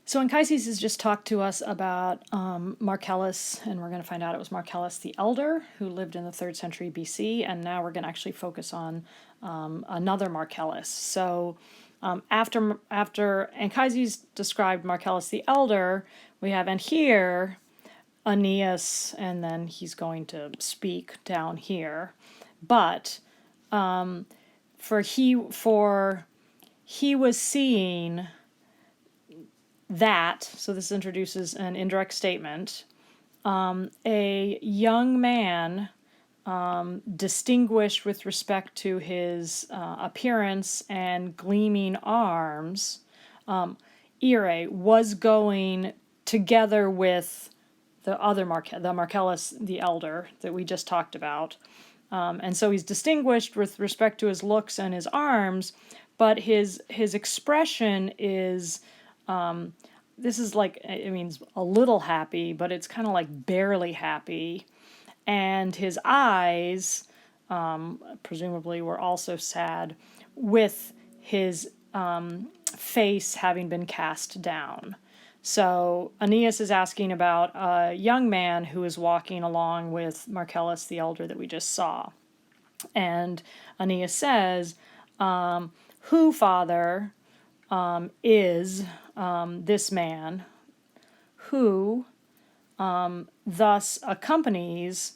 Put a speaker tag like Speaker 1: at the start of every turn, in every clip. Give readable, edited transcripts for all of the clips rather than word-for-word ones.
Speaker 1: So Anchises has just talked to us about Marcellus, and we're going to find out it was Marcellus the Elder who lived in the 3rd century BC, and now we're going to actually focus on another Marcellus. So after Anchises described Marcellus the Elder, we have, and here, Aeneas, and then he's going to speak down here. But for he was seeing that, so this introduces an indirect statement, a young man distinguished with respect to his appearance and gleaming arms, Ire, was going together with the other the Marcellus the Elder that we just talked about. And so he's distinguished with respect to his looks and his arms, but his expression is, this is like, it means a little happy, but it's kind of like barely happy. And his eyes, presumably, were also sad, with his face having been cast down. So Aeneas is asking about a young man who is walking along with Marcellus the Elder that we just saw. And Aeneas says, who, Father, is this man who thus accompanies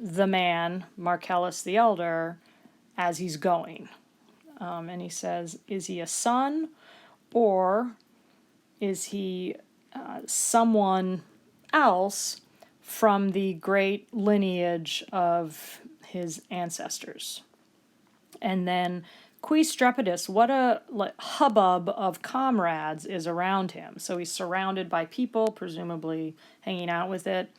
Speaker 1: the man, Marcellus the Elder, as he's going? And he says, is he a son, or is he someone else from the great lineage of his ancestors? And then, qui strepitus, what a hubbub of comrades is around him. So he's surrounded by people, presumably hanging out with it,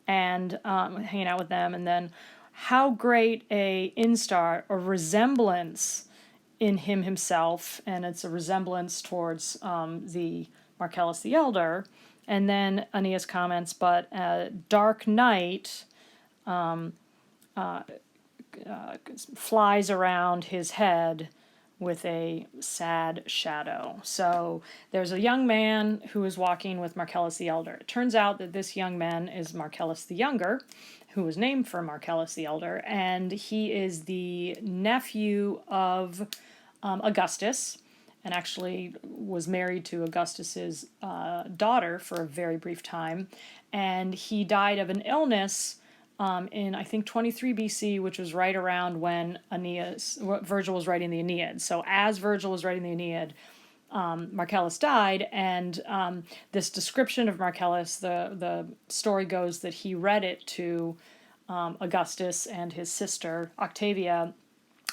Speaker 1: and hanging out with them. And then, how great a instar, a resemblance in him himself, and it's a resemblance towards the Marcellus the Elder. And then Aeneas comments, but dark night flies around his head with a sad shadow. So there's a young man who is walking with Marcellus the Elder. It turns out that this young man is Marcellus the Younger, who was named for Marcellus the Elder, and he is the nephew of Augustus, and actually was married to Augustus's daughter for a very brief time. And he died of an illness in, I think, 23 BC, which was right around when Virgil was writing the Aeneid. So as Virgil was writing the Aeneid, Marcellus died, and this description of Marcellus, the story goes that he read it to Augustus and his sister Octavia,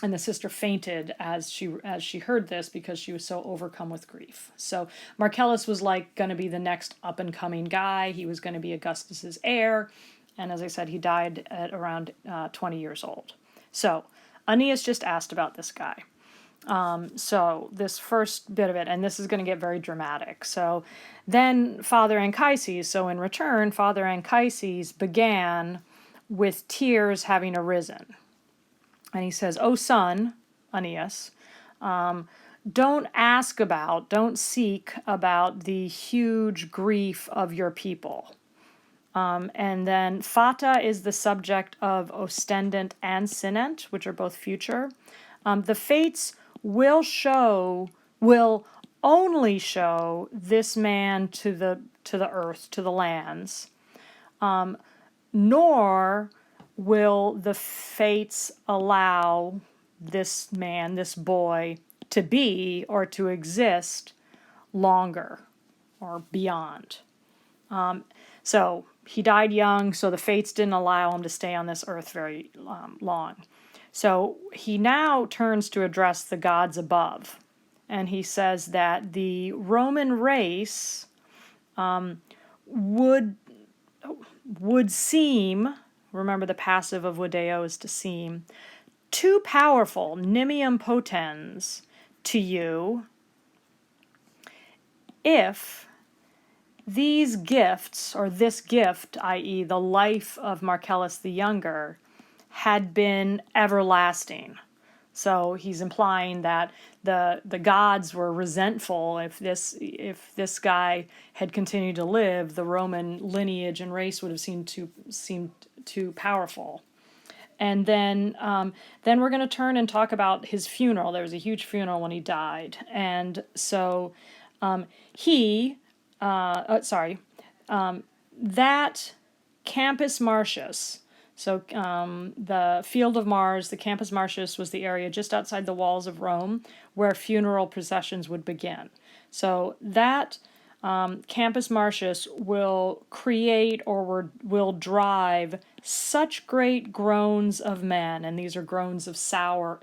Speaker 1: and the sister fainted as she heard this because she was so overcome with grief. So Marcellus was like going to be the next up and coming guy. He was going to be Augustus's heir, and as I said, he died at around 20 years old. So Aeneas just asked about this guy. So this first bit of it, and this is going to get very dramatic. So then Father Anchises, so in return, Father Anchises began with tears having arisen. And he says, O son, Aeneas, don't seek about the huge grief of your people. And then fata is the subject of ostendent and sinent, which are both future. The fates will only show this man to the earth, to the lands, nor will the fates allow this man, this boy, to be or to exist longer or beyond. So he died young, so the fates didn't allow him to stay on this earth very long. So he now turns to address the gods above, and he says that the Roman race would seem, remember the passive of video is to seem, too powerful, nimium potens, to you, if these gifts, or this gift, i.e. the life of Marcellus the Younger, had been everlasting. So he's implying that the gods were resentful if this guy had continued to live, the Roman lineage and race would have seemed too powerful. And then we're going to turn and talk about his funeral. There was a huge funeral when he died, and so he, sorry, that Campus Martius. So the Field of Mars, the Campus Martius, was the area just outside the walls of Rome where funeral processions would begin. So that Campus Martius will create or will drive such great groans of men, and these are groans of sorrow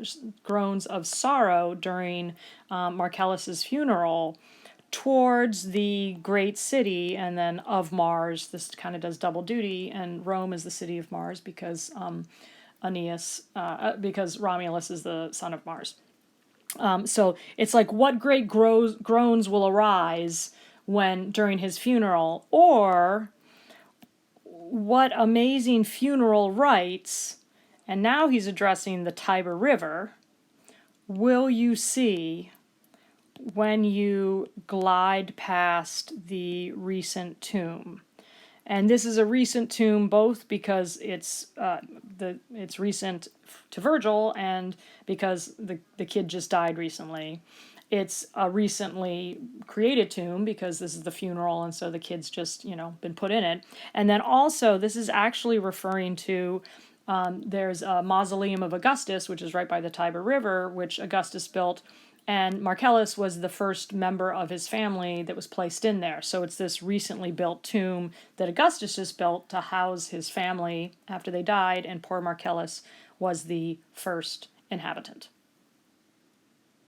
Speaker 1: during Marcellus's funeral, towards the great city, and then of Mars. This kind of does double duty, and Rome is the city of Mars because because Romulus is the son of Mars. So it's like, what great groans will arise when during his funeral, or what amazing funeral rites, and now he's addressing the Tiber River, will you see when you glide past the recent tomb. And this is a recent tomb both because it's recent to Virgil and because the kid just died recently. It's a recently created tomb because this is the funeral, and so the kid's just been put in it. And then also this is actually referring to there's a mausoleum of Augustus, which is right by the Tiber River, which Augustus built. And Marcellus was the first member of his family that was placed in there. So it's this recently built tomb that Augustus just built to house his family after they died, and poor Marcellus was the first inhabitant.